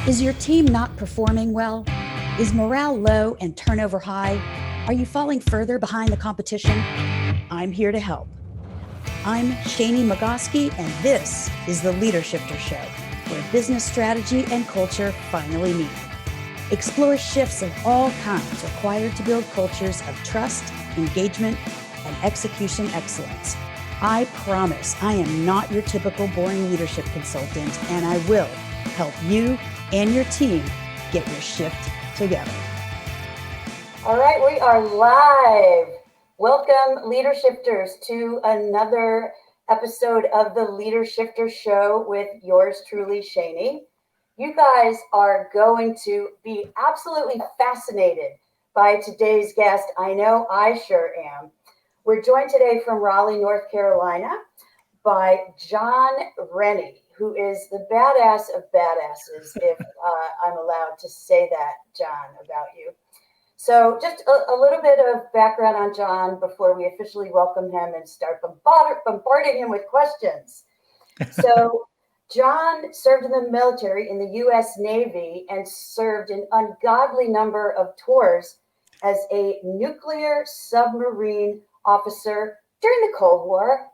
Is your team not performing well? Is morale low and turnover high? Are you falling further behind the competition? I'm here to help. I'm Shani Magoski, and this is the Leadershifter Show, where business strategy and culture finally meet. Explore shifts of all kinds required to build cultures of trust, engagement, and execution excellence. I promise I am not your typical boring leadership consultant, and I will help you and your team get your shift together. All right, we are live. Welcome, Leadershifters, to another episode of the Leadershifter Show with yours truly, Shani. You guys are going to be absolutely fascinated by today's guest. I know I sure am. We're joined today from Raleigh, North Carolina by Jon Rennie, who is the badass of badasses, if I'm allowed to say that, Jon, about you. So just a little bit of background on Jon before we officially welcome him and start bombarding him with questions. So Jon served in the military in the U.S. Navy and served an ungodly number of tours as a nuclear submarine officer during the Cold War.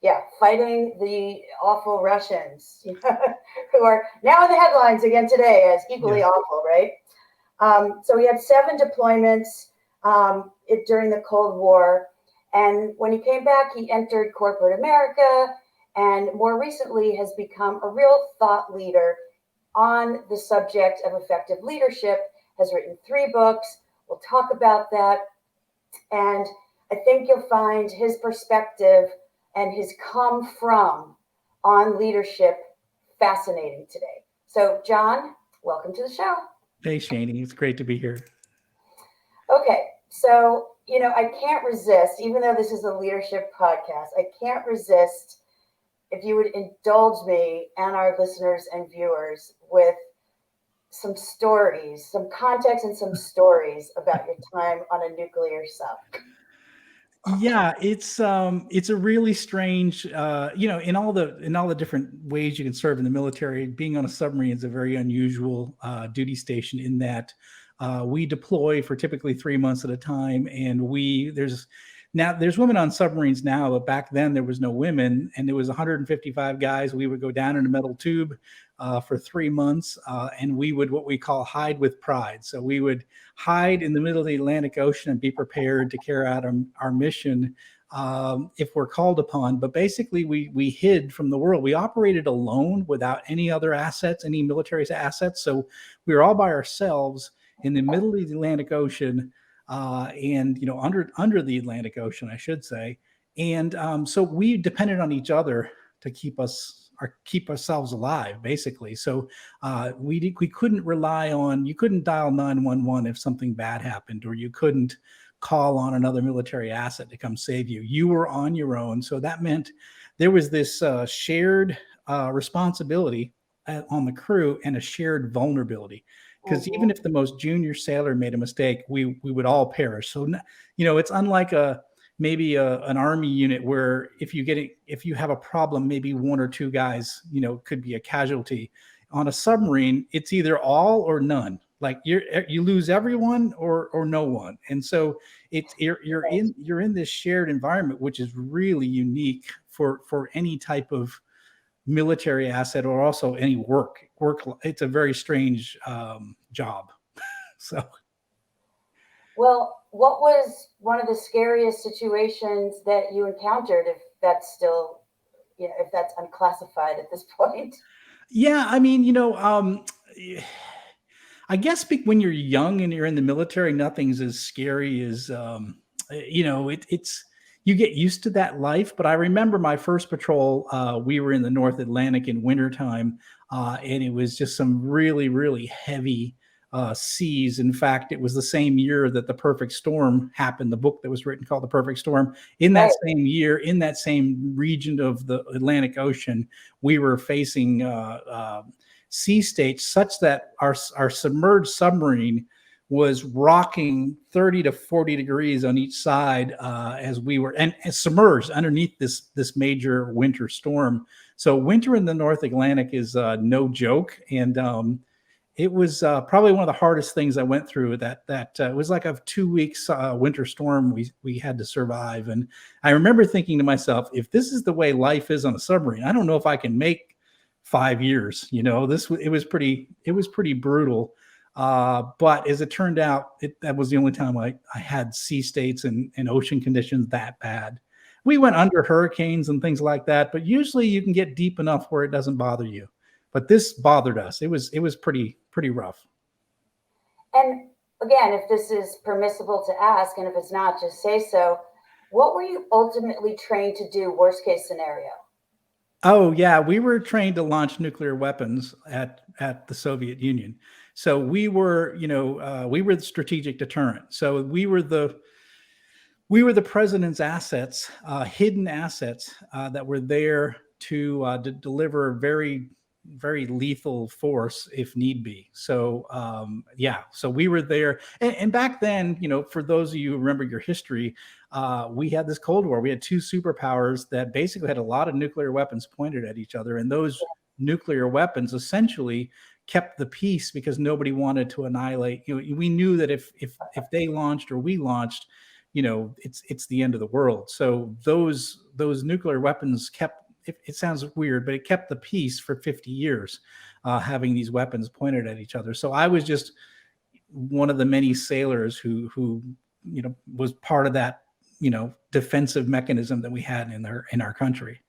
Yeah, fighting the awful Russians, who are now in the headlines again today as equally awful, right? So he had 7 deployments during the Cold War. And when he came back, he entered corporate America and more recently has become a real thought leader on the subject of effective leadership, has written 3 books. We'll talk about that. And I think you'll find his perspective and his come from on leadership fascinating today. So, Jon, welcome to the show. Hey, Shani, it's great to be here. Okay, so, I can't resist, even though this is a leadership podcast, I can't resist if you would indulge me and our listeners and viewers with some stories, some context and some stories about your time on a nuclear sub. Yeah, it's a really strange, in all the different ways you can serve in the military. Being on a submarine is a very unusual duty station in that we deploy for typically 3 months at a time, and there's women on submarines now, but back then there was no women, and there was 155 guys. We would go down in a metal tube for 3 months, and we would what we call hide with pride. So we would hide in the middle of the Atlantic Ocean and be prepared to carry out our mission if we're called upon. But basically, we hid from the world. We operated alone without any other assets, any military assets. So we were all by ourselves in the middle of the Atlantic Ocean. And under the Atlantic Ocean, I should say, and so we depended on each other to keep ourselves alive, basically. So we couldn't rely on. You couldn't dial 911 if something bad happened, or you couldn't call on another military asset to come save you. You were on your own. So that meant there was this shared responsibility on the crew and a shared vulnerability. Because even if the most junior sailor made a mistake, we would all perish. So, it's unlike an army unit where if you have a problem, maybe 1 or 2 guys, could be a casualty. On a submarine, it's either all or none. Like you lose everyone or no one. And so you're in this shared environment, which is really unique for any type of military asset or also any work. It's a very strange job. So, well, what was one of the scariest situations that you encountered, if that's still, if that's unclassified at this point? Yeah, I mean, I guess when you're young and you're in the military, nothing's as scary as it's you get used to that life. But I remember my first patrol, we were in the North Atlantic in wintertime, and it was just some really, really heavy seas. In fact, it was the same year that The Perfect Storm happened, the book that was written called The Perfect Storm. In that same year, in that same region of the Atlantic Ocean, we were facing sea states such that our submerged submarine was rocking 30 to 40 degrees on each side as we were and submerged underneath this major winter storm. So winter in the North Atlantic is no joke. And it was probably one of the hardest things I went through. It was like a 2 weeks winter storm we had to survive. And I remember thinking to myself, if this is the way life is on a submarine, I don't know if I can make 5 years. It was pretty brutal. But as it turned out, that was the only time I had sea states and ocean conditions that bad. We went under hurricanes and things like that, but usually you can get deep enough where it doesn't bother you. But this bothered us. It was pretty rough. And again, if this is permissible to ask, and if it's not, just say so. What were you ultimately trained to do, worst case scenario? Oh yeah, we were trained to launch nuclear weapons at the Soviet Union. So we were the strategic deterrent. So we were the president's assets, hidden assets that were there to deliver very, very lethal force if need be. So so we were there. And back then, for those of you who remember your history, we had this Cold War. We had two superpowers that basically had a lot of nuclear weapons pointed at each other. And those nuclear weapons essentially kept the peace because nobody wanted to annihilate. We knew that if they launched or we launched, it's the end of the world. So those nuclear weapons kept, it sounds weird, but it kept the peace for 50 years, having these weapons pointed at each other. So I was just one of the many sailors who was part of that, defensive mechanism that we had in our country.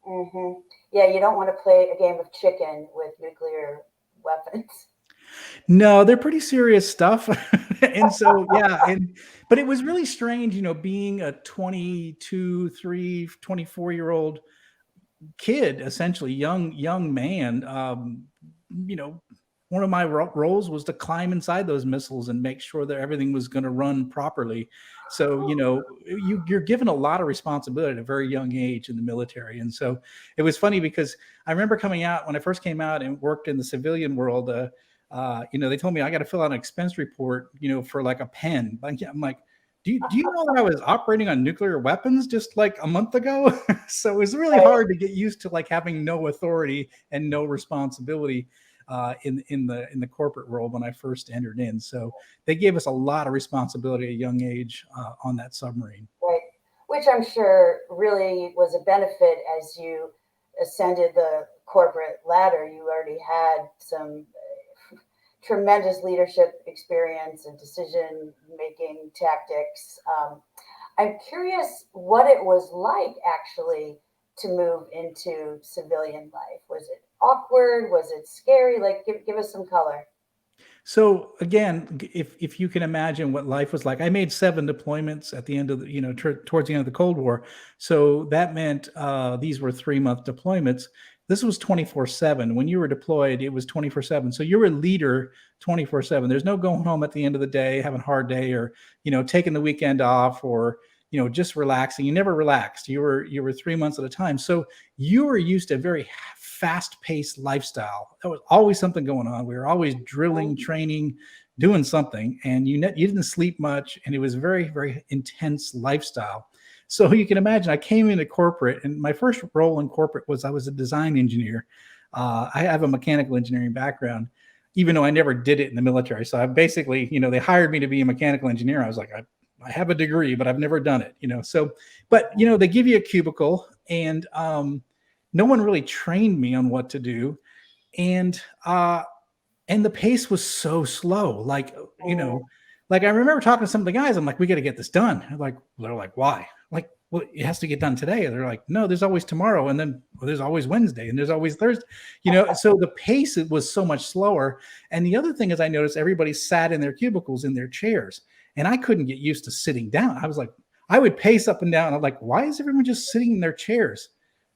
Mm-hmm. Yeah, you don't want to play a game of chicken with nuclear weapons. No, they're pretty serious stuff. And so, but it was really strange, being a 22, 3, 24-year-old kid, essentially young man. One of my roles was to climb inside those missiles and make sure that everything was going to run properly. So, you're given a lot of responsibility at a very young age in the military. And so it was funny because I remember coming out when I first came out and worked in the civilian world, they told me I got to fill out an expense report, for like a pen. I'm like, do you know that I was operating on nuclear weapons just like a month ago? So it was really hard to get used to like having no authority and no responsibility in the corporate world when I first entered in. So they gave us a lot of responsibility at a young age on that submarine. Right, which I'm sure really was a benefit as you ascended the corporate ladder. You already had some tremendous leadership experience and decision-making tactics. I'm curious what it was like actually to move into civilian life. Was it awkward? Was it scary? Like, give us some color. So again, if you can imagine what life was like, I made 7 deployments at the end of the, towards the end of the Cold War. So that meant these were 3-month deployments. This was 24/7. When you were deployed, it was 24/7. So you're a leader 24/7. There's no going home at the end of the day, having a hard day, or taking the weekend off, or just relaxing. You never relaxed. You were 3 months at a time. So you were used to a very fast-paced lifestyle. There was always something going on. We were always drilling, training, doing something, and you didn't sleep much, and it was a very, very intense lifestyle. So you can imagine, I came into corporate, and my first role in corporate was I was a design engineer. I have a mechanical engineering background, even though I never did it in the military. So I basically, they hired me to be a mechanical engineer. I was like, I have a degree, but I've never done it, So, but they give you a cubicle, and no one really trained me on what to do, and the pace was so slow. Like, like I remember talking to some of the guys. I'm like, we got to get this done. They're like, why? Like, well, it has to get done today. And they're like, no, there's always tomorrow, and then there's always Wednesday, and there's always Thursday. So the pace was so much slower. And the other thing is, I noticed everybody sat in their cubicles in their chairs, and I couldn't get used to sitting down. I was like, I would pace up and down. And I'm like, why is everyone just sitting in their chairs,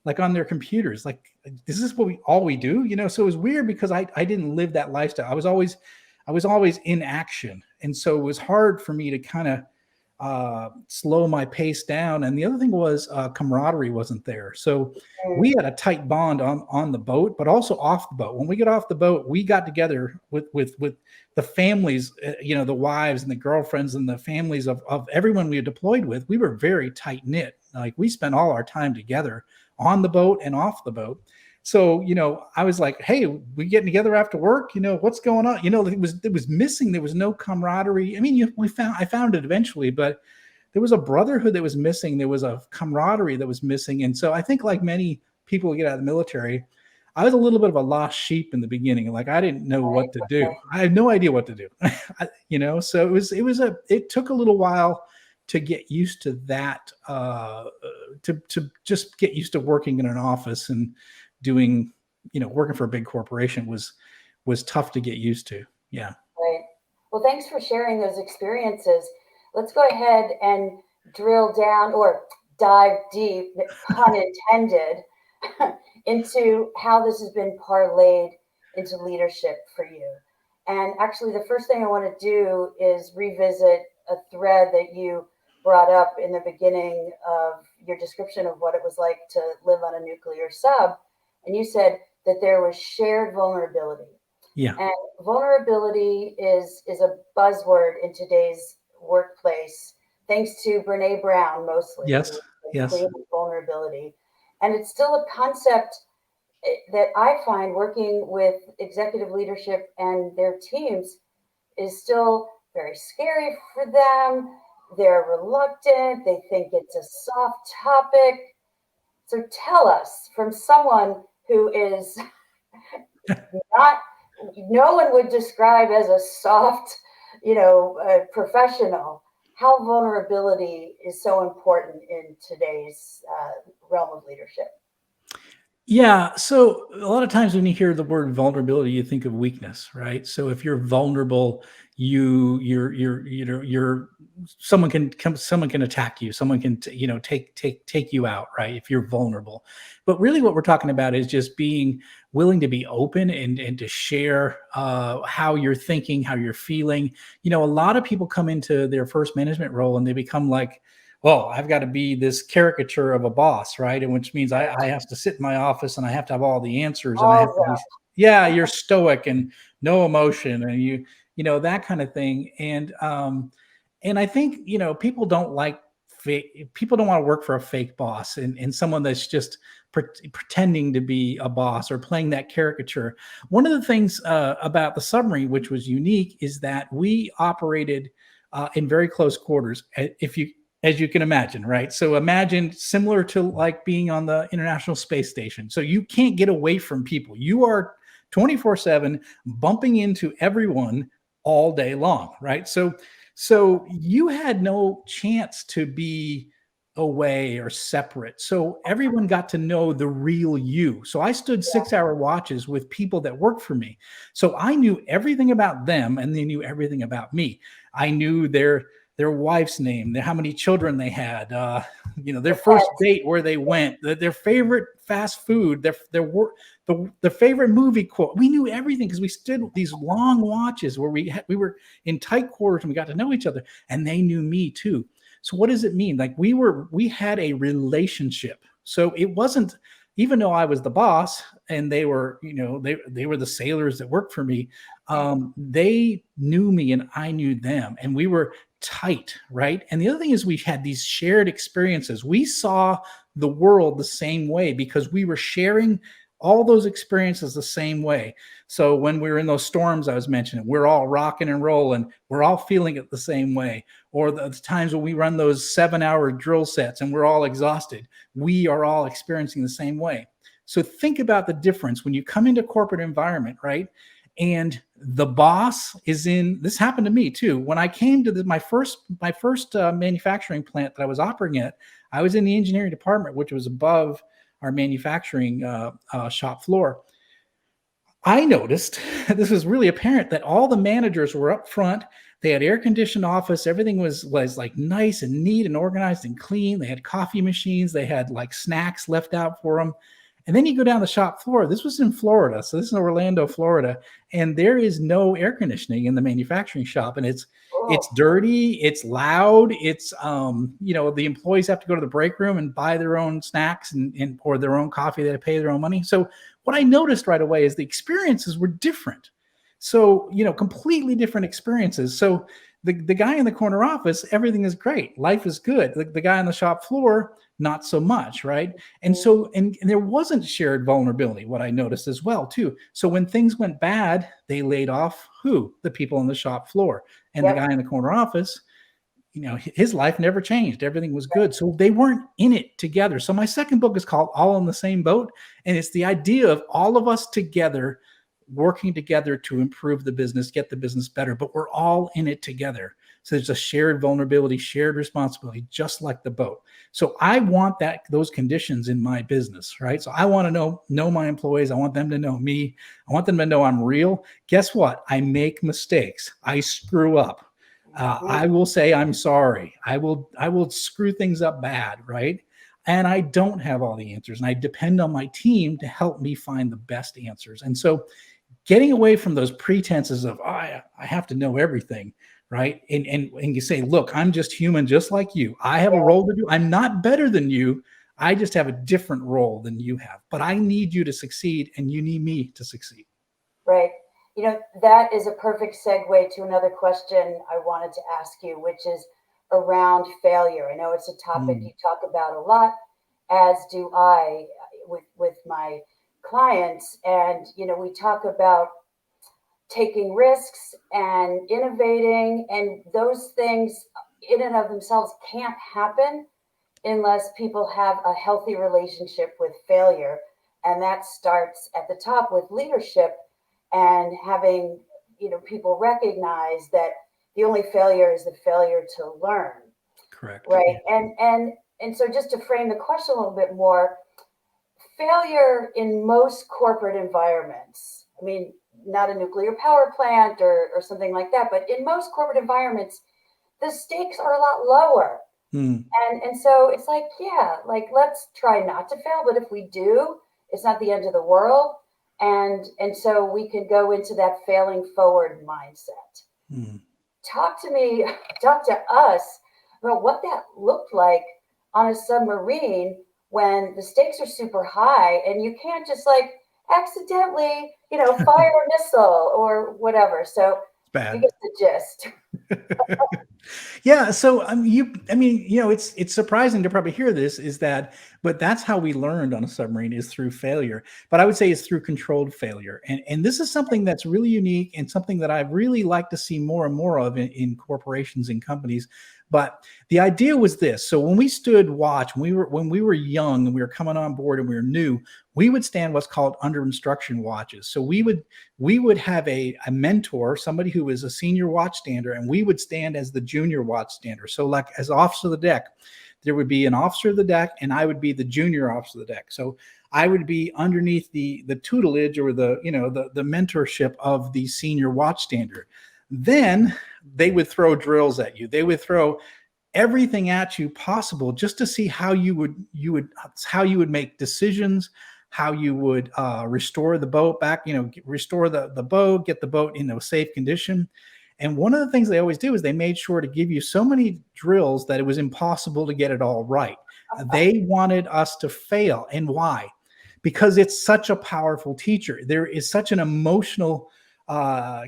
like on their computers? Like, is this what we do? So it was weird because I didn't live that lifestyle. I was always in action. And so it was hard for me to kind of slow my pace down. And the other thing was camaraderie wasn't there. So we had a tight bond on the boat, but also off the boat. When we got off the boat, we got together with the families, the wives and the girlfriends and the families of everyone we had deployed with. We were very tight knit. Like, we spent all our time together on the boat and off the boat. So, I was like, hey, we getting together after work? What's going on? It was missing. There was no camaraderie. I mean, I found it eventually, but there was a brotherhood that was missing. There was a camaraderie that was missing. And so I think, like many people who get out of the military, I was a little bit of a lost sheep in the beginning. Like, I didn't know what to do. I had no idea what to do. So it took a little while to get used to that, to just get used to working in an office and doing, working for a big corporation was tough to get used to. Yeah. Right. Well, thanks for sharing those experiences. Let's go ahead and drill down, or dive deep, pun intended, into how this has been parlayed into leadership for you. And actually, the first thing I want to do is revisit a thread that you brought up in the beginning of your description of what it was like to live on a nuclear sub. And you said that there was shared vulnerability. Yeah. And vulnerability is a buzzword in today's workplace, thanks to Brene Brown mostly. Yes. Vulnerability. And it's still a concept that I find working with executive leadership and their teams is still very scary for them. They're reluctant. They think it's a soft topic. So tell us, from someone who is not, no one would describe as a soft, professional, how vulnerability is so important in today's realm of leadership. Yeah. So a lot of times when you hear the word vulnerability, you think of weakness, right? So if you're vulnerable, you're someone can attack you. Someone can, take you out, right? If you're vulnerable. But really what we're talking about is just being willing to be open and to share how you're thinking, how you're feeling. A lot of people come into their first management role and they become like, well, I've got to be this caricature of a boss, right? And which means I have to sit in my office and I have to have all the answers. And I have to be, you're stoic and no emotion, and that kind of thing. And I think, people don't like people don't want to work for a fake boss and someone that's just pretending to be a boss or playing that caricature. One of the things about the submarine, which was unique, is that we operated in very close quarters. As you can imagine, right? So imagine similar to like being on the International Space Station. So you can't get away from people. You are 24/7 bumping into everyone all day long, right? So you had no chance to be away or separate. So everyone got to know the real you. So I stood 6-hour watches with people that worked for me. So I knew everything about them and they knew everything about me. I knew their wife's name, how many children they had, their first date, where they went, their favorite fast food, their favorite movie quote. We knew everything because we stood these long watches where we were in tight quarters and we got to know each other, and they knew me too. So what does it mean? Like we had a relationship. So it wasn't, even though I was the boss and they were, they were the sailors that worked for me, they knew me and I knew them, and we were tight, right? And the other thing is we had these shared experiences. We saw the world the same way because we were sharing all those experiences the same way. So when we were in those storms I was mentioning, we're all rocking and rolling. We're all feeling it the same way. Or the times when we run those 7-hour drill sets and we're all exhausted, we are all experiencing the same way. So think about the difference when you come into a corporate environment, right? And the boss is in, this happened to me too. When I came to my first manufacturing plant that I was operating at, I was in the engineering department, which was above our manufacturing shop floor. I noticed, this was really apparent, that all the managers were up front. They had air-conditioned office. Everything was like nice and neat and organized and clean. They had coffee machines. They had like snacks left out for them. And then you go down the shop floor. This was in Florida. So this is Orlando, Florida. And there is no air conditioning in the manufacturing shop. And it's dirty. It's loud. It's, the employees have to go to the break room and buy their own snacks and or their own coffee. They have to pay their own money. So what I noticed right away is the experiences were different. So, completely different experiences. So the guy in the corner office, everything is great. Life is good. The guy on the shop floor, not so much, right? And so, and there wasn't shared vulnerability, what I noticed as well, too. So when things went bad, they laid off who? The people on the shop floor. And the guy in the corner office, his life never changed. Everything was good. So they weren't in it together. So my second book is called All in the Same Boat. And it's the idea of all of us together, working together to improve the business, get the business better, but we're all in it together. So there's a shared vulnerability, shared responsibility, just like the boat. So I want those conditions in my business, right? So I want to know my employees. I want them to know me. I want them to know I'm real. Guess what? I make mistakes. I screw up. I will say I'm sorry. I will screw things up bad, right? And I don't have all the answers, and I depend on my team to help me find the best answers. And so getting away from those pretenses of, I have to know everything, right? And you say, look, I'm just human, just like you. I have a role to do. I'm not better than you. I just have a different role than you have. But I need you to succeed, and you need me to succeed. Right. That is a perfect segue to another question I wanted to ask you, which is around failure. I know it's a topic you talk about a lot, as do I with my clients. And, we talk about taking risks and innovating, and those things in and of themselves can't happen unless people have a healthy relationship with failure. And that starts at the top with leadership and having, people recognize that the only failure is the failure to learn. Correct. Right. And so just to frame the question a little bit more, failure in most corporate environments, I mean, not a nuclear power plant or something like that, but in most corporate environments, the stakes are a lot lower. And so it's like, let's try not to fail. But if we do, it's not the end of the world. And so we can go into that failing forward mindset. Talk to us about what that looked like on a submarine when the stakes are super high and you can't just accidentally, fire a missile or whatever. So you get the gist. Yeah. So it's surprising to probably hear this but that's how we learned on a submarine, is through failure. But I would say it's through controlled failure. And this is something that's really unique and something that I really like to see more and more of in corporations and companies. But the idea was this. So when we stood watch, when we were young and we were coming on board and we were new, we would stand what's called under instruction watches. So we would have a mentor, somebody who was a senior watchstander, and we would stand as the junior watchstander. So like as officer of the deck, there would be an officer of the deck, and I would be the junior officer of the deck. So I would be underneath the tutelage or the mentorship of the senior watchstander. Then they would throw drills at you. They would throw everything at you possible just to see how you would make decisions, how you would restore the boat back, restore the boat, get the boat in a safe condition. And one of the things they always do is they made sure to give you so many drills that it was impossible to get it all right. They wanted us to fail. And why? Because it's such a powerful teacher. There is such an emotional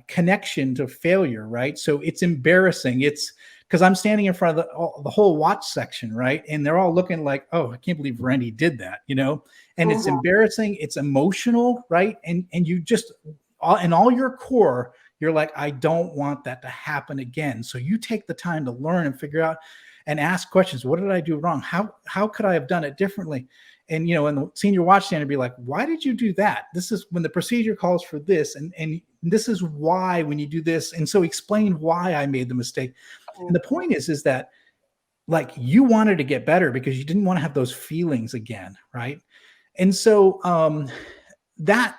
connection to failure, right? So it's embarrassing. It's because I'm standing in front of the whole watch section, right? And they're all looking like, oh, I can't believe Rennie did that, and it's embarrassing. It's emotional, right? And you just, in all your core, you're like, I don't want that to happen again. So you take the time to learn and figure out and ask questions. What did I do wrong? How could I have done it differently? And, and the senior watchstander be like, why did you do that? This is when the procedure calls for this. And this is why when you do this. And so explain why I made the mistake. And the point is that you wanted to get better because you didn't want to have those feelings again. Right. And so, that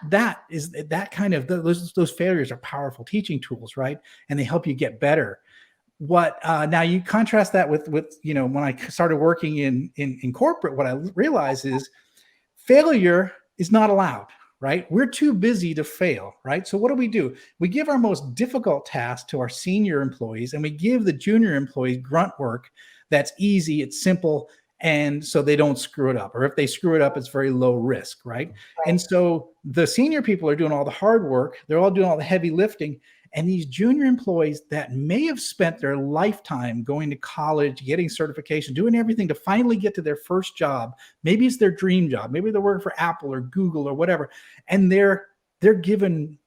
kind of those failures are powerful teaching tools, right? And they help you get better. What now you contrast that with when I started working in corporate, what I realized is failure is not allowed, right? We're too busy to fail, right? So what do? We give our most difficult task to our senior employees, and we give the junior employees grunt work that's easy, it's simple, And so they don't screw it up, or if they screw it up, it's very low risk, right? Right. And so the senior people are doing all the hard work. They're all doing all the heavy lifting. And these junior employees that may have spent their lifetime going to college, getting certification, doing everything to finally get to their first job. Maybe it's their dream job. Maybe they're working for Apple or Google or whatever. And they're given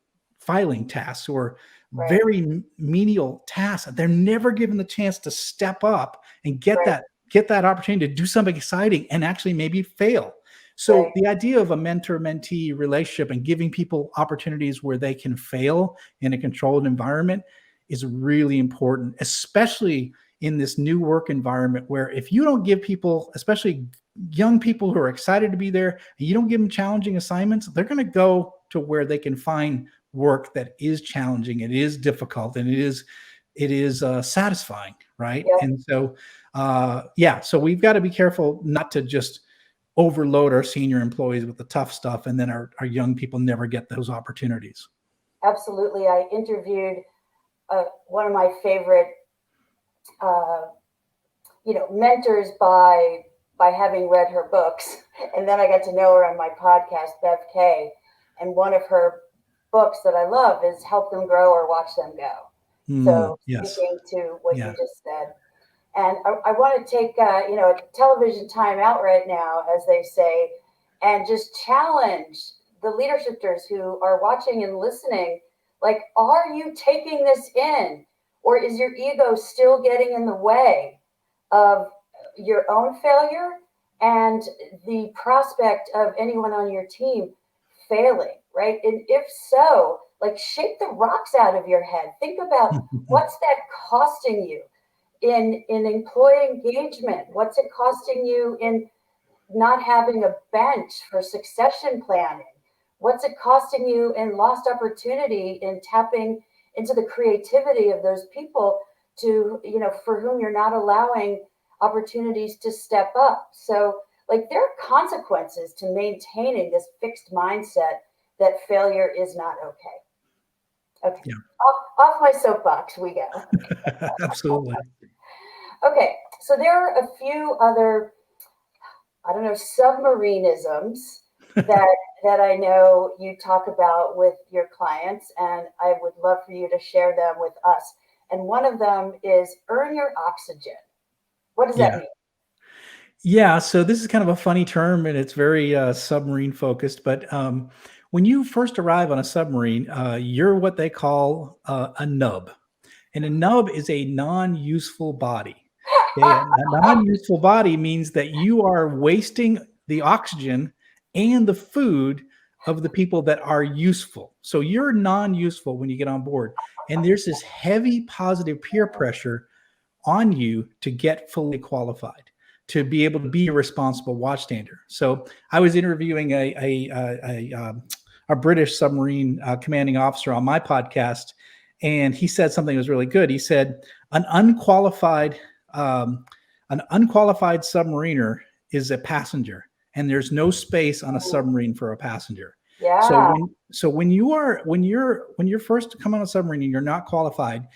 filing tasks or Right. very menial tasks. They're never given the chance to step up and get Right. that opportunity to do something exciting and actually maybe fail. So Right. the idea of a mentor-mentee relationship and giving people opportunities where they can fail in a controlled environment is really important, especially in this new work environment where if you don't give people, especially young people who are excited to be there, and you don't give them challenging assignments, they're going to go to where they can find work that is challenging, it is difficult, and it is satisfying, right? Yeah. And so, so we've got to be careful not to just overload our senior employees with the tough stuff, and then our young people never get those opportunities. Absolutely. I interviewed one of my favorite, mentors by having read her books, and then I got to know her on my podcast, Bev Kay, and one of her books that I love is Help Them Grow or Watch Them Go. So yes. speaking to what you just said. And I want to take, a television time out right now, as they say, and just challenge the leadershipers who are watching and listening. Like, are you taking this in, or is your ego still getting in the way of your own failure and the prospect of anyone on your team failing, right? And if so, like, shake the rocks out of your head. Think about what's that costing you in employee engagement? What's it costing you in not having a bench for succession planning? What's it costing you in lost opportunity in tapping into the creativity of those people to, for whom you're not allowing opportunities to step up? So, like, there are consequences to maintaining this fixed mindset that failure is not okay. Okay. Yeah. Off my soapbox we go. Absolutely. Okay. So there are a few other, submarinisms that I know you talk about with your clients, and I would love for you to share them with us. And one of them is earn your oxygen. What does that mean? Yeah, so this is kind of a funny term, and it's very submarine focused. But when you first arrive on a submarine, you're what they call a nub. And a nub is a non-useful body. Okay? A non-useful body means that you are wasting the oxygen and the food of the people that are useful. So you're non-useful when you get on board. And there's this heavy positive peer pressure on you to get fully qualified, to be able to be a responsible watchstander. So I was interviewing a British submarine commanding officer on my podcast, and he said something that was really good. He said, an unqualified submariner is a passenger, and there's no space on a submarine for a passenger. Yeah. So when you're first to come on a submarine and you're not qualified,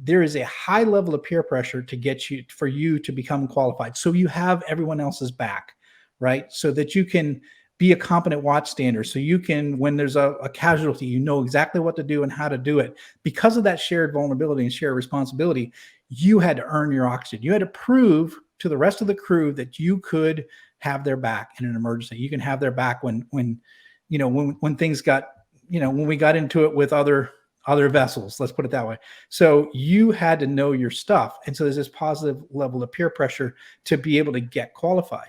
there is a high level of peer pressure to get you to become qualified. So you have everyone else's back, right? So that you can be a competent watchstander. So you can, when there's a casualty, you know exactly what to do and how to do it. Because of that shared vulnerability and shared responsibility, you had to earn your oxygen. You had to prove to the rest of the crew that you could have their back in an emergency. You can have their back when things got, when we got into it with other vessels, let's put it that way. So you had to know your stuff. And so there's this positive level of peer pressure to be able to get qualified.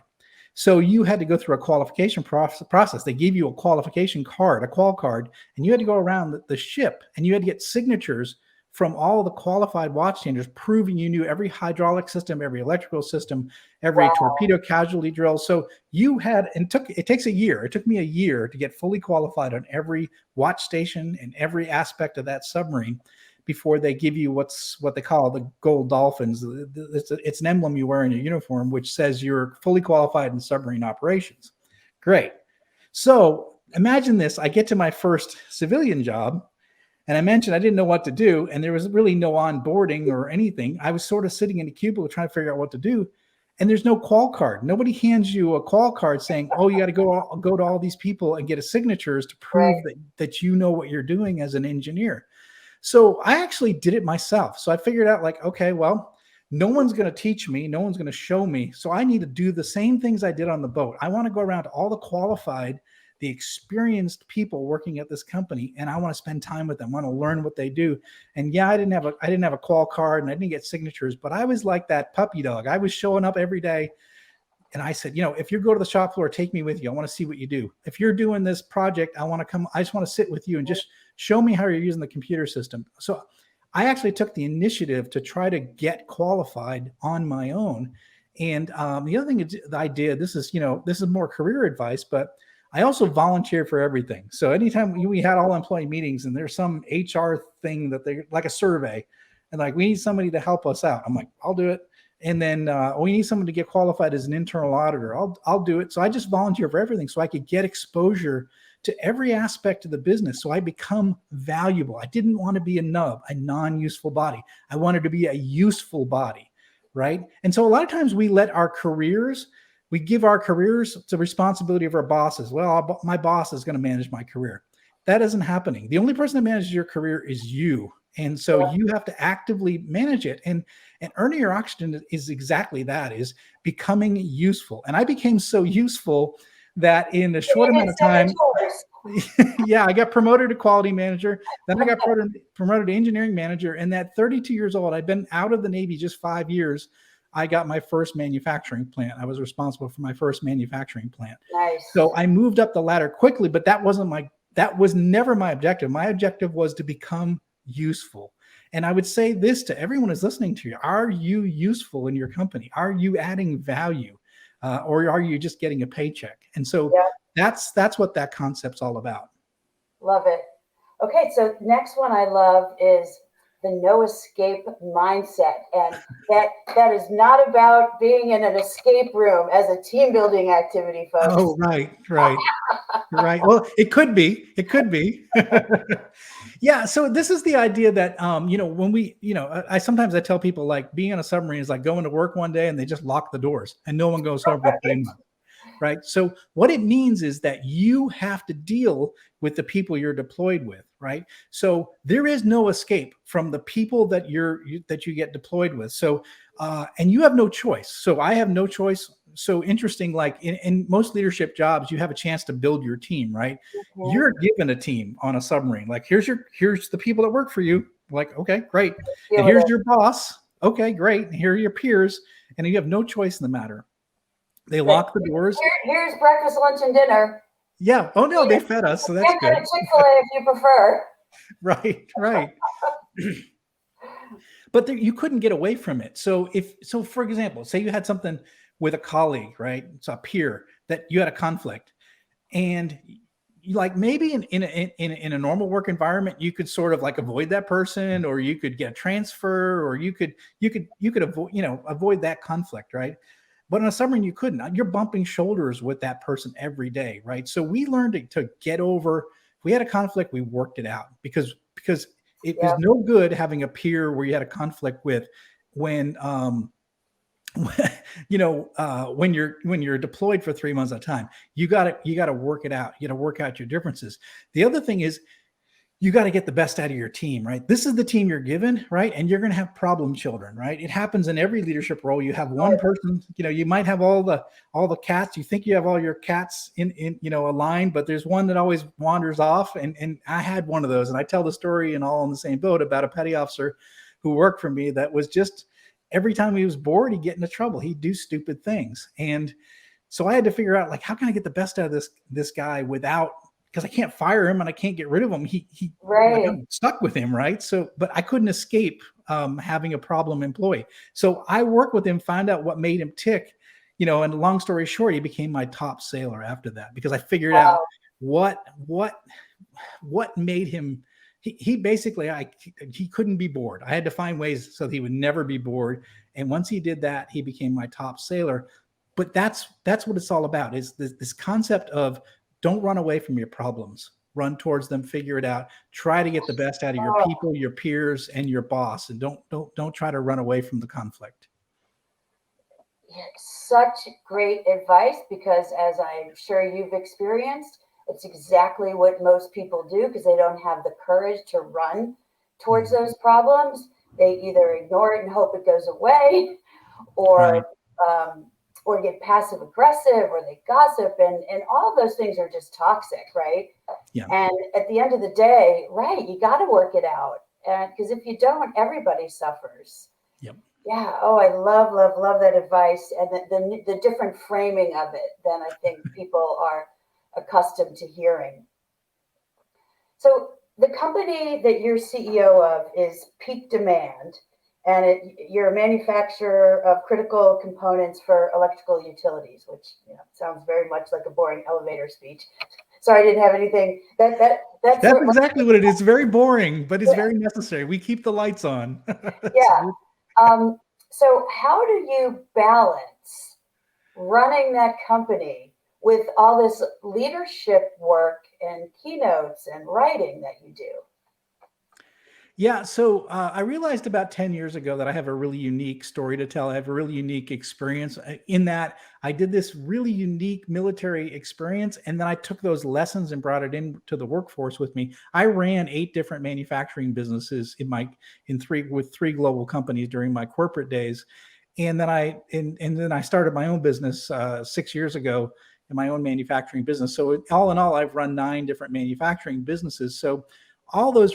So you had to go through a qualification process. They gave you a qualification card, a qual card, and you had to go around the ship and you had to get signatures from all the qualified watchstanders proving you knew every hydraulic system, every electrical system, every torpedo casualty drill. So you had, and it takes a year. It took me a year to get fully qualified on every watch station and every aspect of that submarine before they give you what they call the gold dolphins. It's an emblem you wear in your uniform, which says you're fully qualified in submarine operations. Great. So imagine this. I get to my first civilian job, and I mentioned I didn't know what to do, and there was really no onboarding or anything. I was sort of sitting in a cubicle trying to figure out what to do. And there's no Qual Card. Nobody hands you a Qual Card saying, oh, you got to go to all these people and get a signatures to prove that you know what you're doing as an engineer. So I actually did it myself. So I figured out like, okay, well, no one's going to teach me. No one's going to show me. So I need to do the same things I did on the boat. I want to go around to all the qualified, the experienced people working at this company, and I want to spend time with them. I want to learn what they do. And yeah, I didn't have a Qual Card and I didn't get signatures, but I was like that puppy dog. I was showing up every day. And I said, if you go to the shop floor, take me with you. I want to see what you do. If you're doing this project, I just want to sit with you and just show me how you're using the computer system. So I actually took the initiative to try to get qualified on my own. And the other thing that I did, this is more career advice, but I also volunteered for everything. So anytime we had all employee meetings and there's some HR thing that they like a survey and like, we need somebody to help us out. I'm like, I'll do it. And then we need someone to get qualified as an internal auditor. I'll do it. So I just volunteer for everything so I could get exposure to every aspect of the business. So I become valuable. I didn't want to be a nub, a non-useful body. I wanted to be a useful body, right? And so a lot of times we give our careers the responsibility of our bosses. Well, my boss is going to manage my career. That isn't happening. The only person that manages your career is you. And so you have to actively manage it. And earning your oxygen is exactly that, is becoming useful. And I became so useful that in a short amount of time, I got promoted to quality manager. Then I got promoted to engineering manager. And at 32 years old, I'd been out of the Navy just 5 years. I got my first manufacturing plant. I was responsible for my first manufacturing plant. Nice. So I moved up the ladder quickly, but that was never my objective. My objective was to become useful. And I would say this to everyone who's listening to you: are you useful in your company? Are you adding value? Or are you just getting a paycheck? And so that's what that concept's all about. Love it. Okay, so next one I love is the no escape mindset. And that is not about being in an escape room as a team building activity, folks. Oh, right. Right. Well, it could be. Yeah. So this is the idea that, when I sometimes tell people like being on a submarine is like going to work one day and they just lock the doors and no one goes home for 3 months. Right. So what it means is that you have to deal with the people you're deployed with. Right. So there is no escape from the people that you get deployed with. So and you have no choice. So I have no choice. So interesting, like in most leadership jobs, you have a chance to build your team, right? Mm-hmm. You're given a team on a submarine. Like here's the people that work for you. Like, okay, great. And here's your boss. Okay, great. And here are your peers. And you have no choice in the matter. They lock the doors. Here's breakfast, lunch, and dinner. Yeah. Oh no, they fed us. So that's good. Chick-fil-A if you prefer. Right. But you couldn't get away from it. So for example, say you had something with a colleague, right? It's a peer that you had a conflict, and like maybe in a normal work environment, you could sort of like avoid that person, or you could get a transfer, or you could avoid that conflict, right? But on a submarine, you couldn't. You're bumping shoulders with that person every day, right? So we learned to get over. If we had a conflict, we worked it out because it was no good having a peer where you had a conflict with when you're deployed for 3 months at a time. You got to work it out. You got to work out your differences. The other thing is you got to get the best out of your team, right? This is the team you're given, right? And you're going to have problem children, right? It happens in every leadership role. You have one person, you might have all the cats. You think you have all your cats in a line, but there's one that always wanders off. And I had one of those, and I tell the story in All in the Same Boat about a petty officer who worked for me that was just, every time he was bored, he'd get into trouble. He'd do stupid things. And so I had to figure out, like, how can I get the best out of this guy without, because I can't fire him and I can't get rid of him. Like, I'm stuck with him, right? So, but I couldn't escape having a problem employee. So I worked with him, find out what made him tick, and long story short, he became my top sailor after that, because I figured out what made him. He basically, he couldn't be bored. I had to find ways so that he would never be bored. And once he did that, he became my top sailor. But that's what it's all about, is this concept of don't run away from your problems, run towards them, figure it out, try to get the best out of your people, your peers, and your boss. And don't try to run away from the conflict. such great advice, because as I'm sure you've experienced, it's exactly what most people do because they don't have the courage to run towards those problems. They either ignore it and hope it goes away, or or get passive aggressive, or they gossip, and all of those things are just toxic, right? Yeah. And at the end of the day, right, you got to work it out, and because if you don't, everybody suffers. Yep. Yeah. Oh, I love that advice, and the different framing of it than I think people are accustomed to hearing. So the company that you're CEO of is Peak Demand, and you're a manufacturer of critical components for electrical utilities, which sounds very much like a boring elevator speech. Sorry, I didn't have anything. That's exactly what it is. Very boring, but it's very necessary. We keep the lights on. Yeah. So how do you balance running that company with all this leadership work and keynotes and writing that you do? Yeah, so I realized about 10 years ago that I have a really unique story to tell. I have a really unique experience in that I did this really unique military experience, and then I took those lessons and brought it into the workforce with me. I ran 8 different manufacturing businesses with 3 global companies during my corporate days, and then I started my own business 6 years ago, in my own manufacturing business. So all in all, I've run 9 different manufacturing businesses. So all those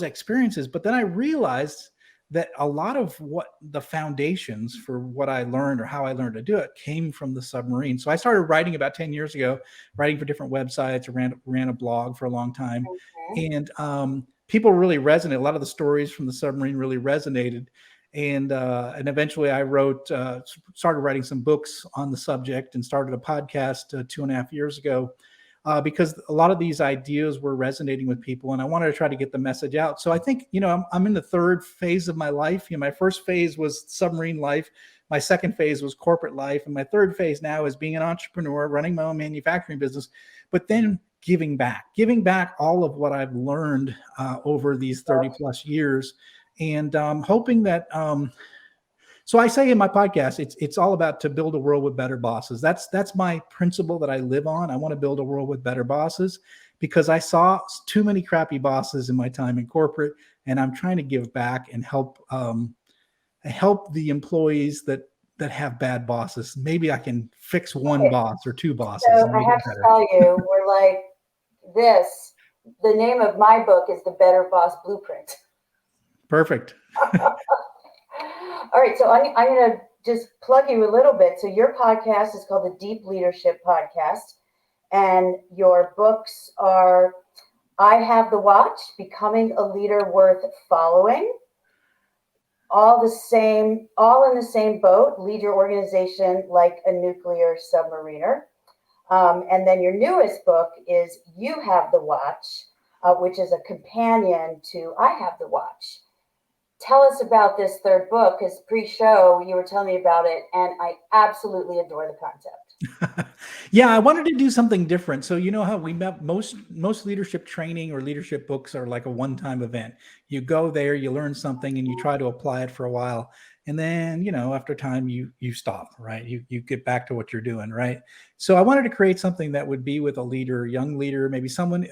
experiences. But then I realized that a lot of what the foundations for what I learned or how I learned to do it came from the submarine. So I started writing about 10 years ago, writing for different websites. I ran a blog for a long time. Okay. And people really resonate. A lot of the stories from the submarine really resonated. And eventually I started writing some books on the subject and started a podcast 2.5 years ago. Because a lot of these ideas were resonating with people, and I wanted to try to get the message out. So I think, I'm in the 3rd phase of my life. My first phase was submarine life. My second phase was corporate life. And my 3rd phase now is being an entrepreneur, running my own manufacturing business, but then giving back all of what I've learned over these 30 plus years. And hoping that, so I say in my podcast, it's all about to build a world with better bosses. That's my principle that I live on. I want to build a world with better bosses because I saw too many crappy bosses in my time in corporate, and I'm trying to give back and help the employees that have bad bosses. Maybe I can fix one boss or 2 bosses. So I have to tell you, we're like this. The name of my book is The Better Boss Blueprint. Perfect. All right, so I'm going to just plug you a little bit. So your podcast is called the Deep Leadership Podcast, and your books are I Have the Watch, Becoming a Leader Worth Following, all in the same boat, lead your organization like a nuclear submariner. And then your newest book is You Have the Watch, which is a companion to I Have the Watch. Tell us about this 3rd book, because pre-show you were telling me about it, and I absolutely adore the concept. Yeah, I wanted to do something different. So how we met, most leadership training or leadership books are like a one-time event. You go there, you learn something, and you try to apply it for a while. And then, after time, you stop, right? You get back to what you're doing, right? So I wanted to create something that would be with a leader, a young leader, maybe someone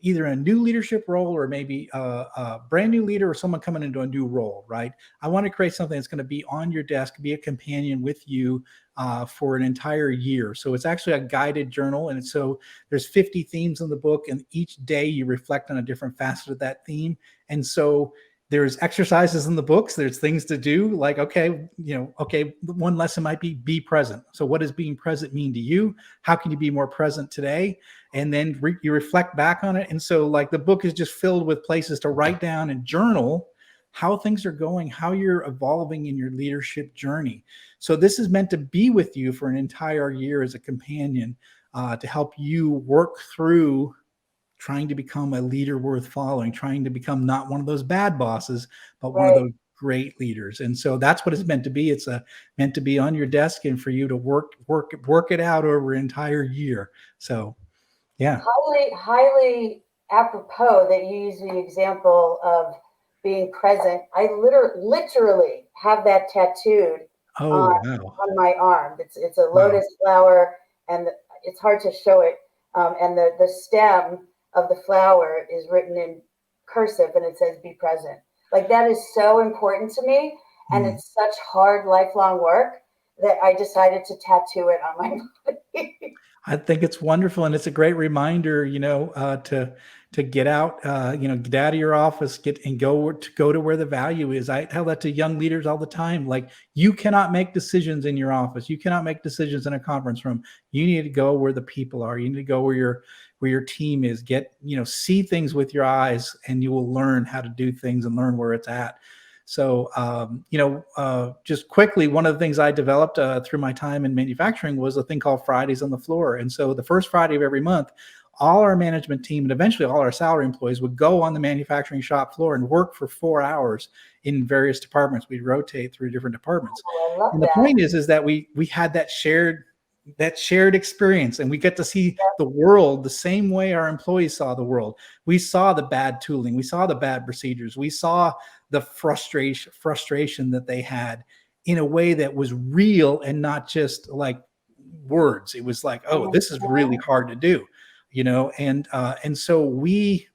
either a new leadership role or maybe a brand new leader or someone coming into a new role, right? I want to create something that's going to be on your desk, be a companion with you for an entire year. So it's actually a guided journal. And so there's 50 themes in the book, and each day you reflect on a different facet of that theme. And so there's exercises in the books. There's things to do like, okay, one lesson might be present. So what does being present mean to you? How can you be more present today? And then you reflect back on it. And so like the book is just filled with places to write down and journal how things are going, how you're evolving in your leadership journey. So this is meant to be with you for an entire year as a companion to help you work through trying to become a leader worth following, trying to become not one of those bad bosses, but one of those great leaders. And so that's what it's meant to be. It's meant to be on your desk and for you to work it out over an entire year. So, yeah. Highly apropos that you use the example of being present. I literally have that tattooed Oh, wow. on my arm. It's a Wow. lotus flower, and it's hard to show it. And the stem of the flower is written in cursive, and it says "Be present." Like that is so important to me, and Mm. it's such hard, lifelong work that I decided to tattoo it on my body. I think it's wonderful, and it's a great reminder, to get out, get out of your office, go to where the value is. I tell that to young leaders all the time. Like, you cannot make decisions in your office. You cannot make decisions in a conference room. You need to go where the people are. You need to go where your team is. See things with your eyes, and you will learn how to do things and learn where it's at. So, just quickly, one of the things I developed through my time in manufacturing was a thing called Fridays on the floor. And so the first Friday of every month, all our management team and eventually all our salary employees would go on the manufacturing shop floor and work for 4 hours in various departments. We'd rotate through different departments. Oh, I love And the that. point is that we had that shared experience, and we get to see the world the same way our employees saw the world. We saw the bad tooling, we saw the bad procedures, we saw the frustration that they had in a way that was real and not just like words. It was like, oh, this is really hard to do, and so we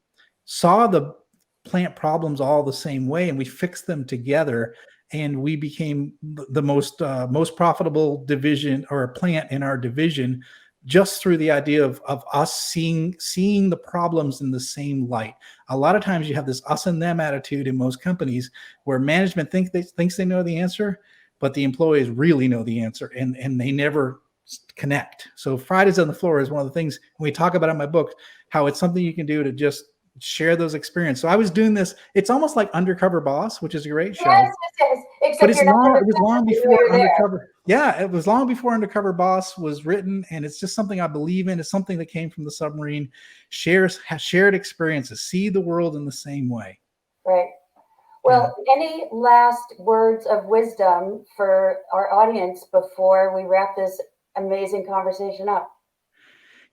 saw the plant problems all the same way, and we fixed them together, and we became the most profitable division or plant in our division, just through the idea of us seeing the problems in the same light. A lot of times you have this us and them attitude in most companies, where management thinks they know the answer, but the employees really know the answer, and they never connect. So Fridays on the floor is one of the things we talk about in my book, how it's something you can do to just share those experiences. So I was doing this. It's almost like Undercover Boss, which is a great show. Yes, yes, yes. But Except you're not it was long you know before you're there. Undercover. Yeah, it was long before Undercover Boss was written, and it's just something I believe in. It's something that came from the submarine. Shared experiences, see the world in the same way. Right. Well, any last words of wisdom for our audience before we wrap this amazing conversation up?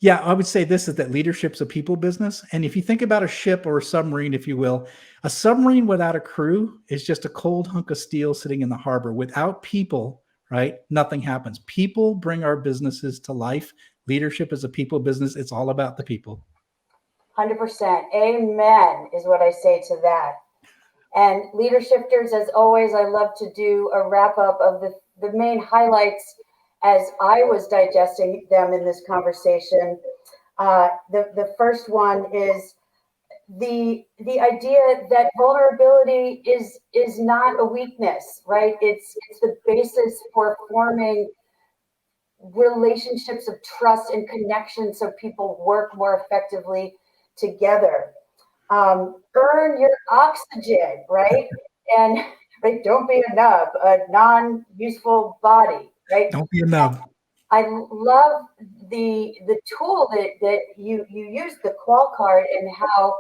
Yeah, I would say this is that leadership's a people business. And if you think about a ship or a submarine, if you will, a submarine without a crew is just a cold hunk of steel sitting in the harbor. Without people, right, nothing happens. People bring our businesses to life. Leadership is a people business. It's all about the people. 100%. Amen is what I say to that. And leadershifters, as always, I love to do a wrap up of the main highlights as I was digesting them in this conversation. The first one is the idea that vulnerability is not a weakness, right? It's the basis for forming relationships of trust and connection, so people work more effectively together. Earn your oxygen, right? And right, don't be a nub, a non-useful body, right? Don't be a nub. I love the tool that you use, the Qual Card, and how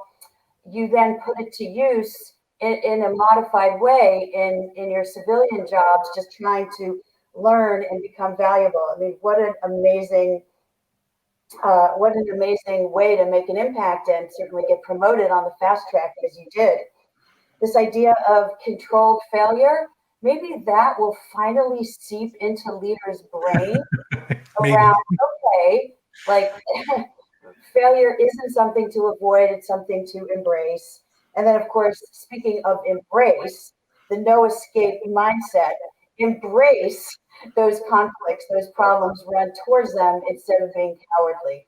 you then put it to use in a modified way in your civilian jobs, just trying to learn and become valuable. I mean, what an amazing way to make an impact and certainly get promoted on the fast track as you did. This idea of controlled failure, maybe that will finally seep into leaders' brain around, okay, like failure isn't something to avoid, it's something to embrace. And then, of course, speaking of embrace, the no escape mindset, embrace those conflicts, those problems, run towards them instead of being cowardly.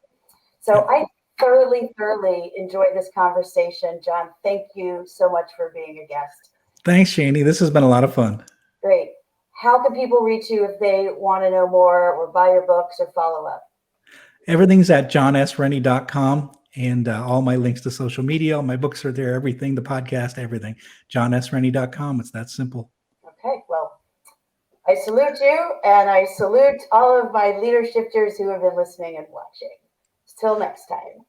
So I thoroughly enjoyed this conversation. Jon, thank you so much for being a guest. Thanks, Shani. This has been a lot of fun. Great. How can people reach you if they want to know more or buy your books or follow up? Everything's at jonsrennie.com, and all my links to social media, all my books are there, everything, the podcast, everything. jonsrennie.com. It's that simple. Okay, well, I salute you, and I salute all of my leadershifters who have been listening and watching. Till next time.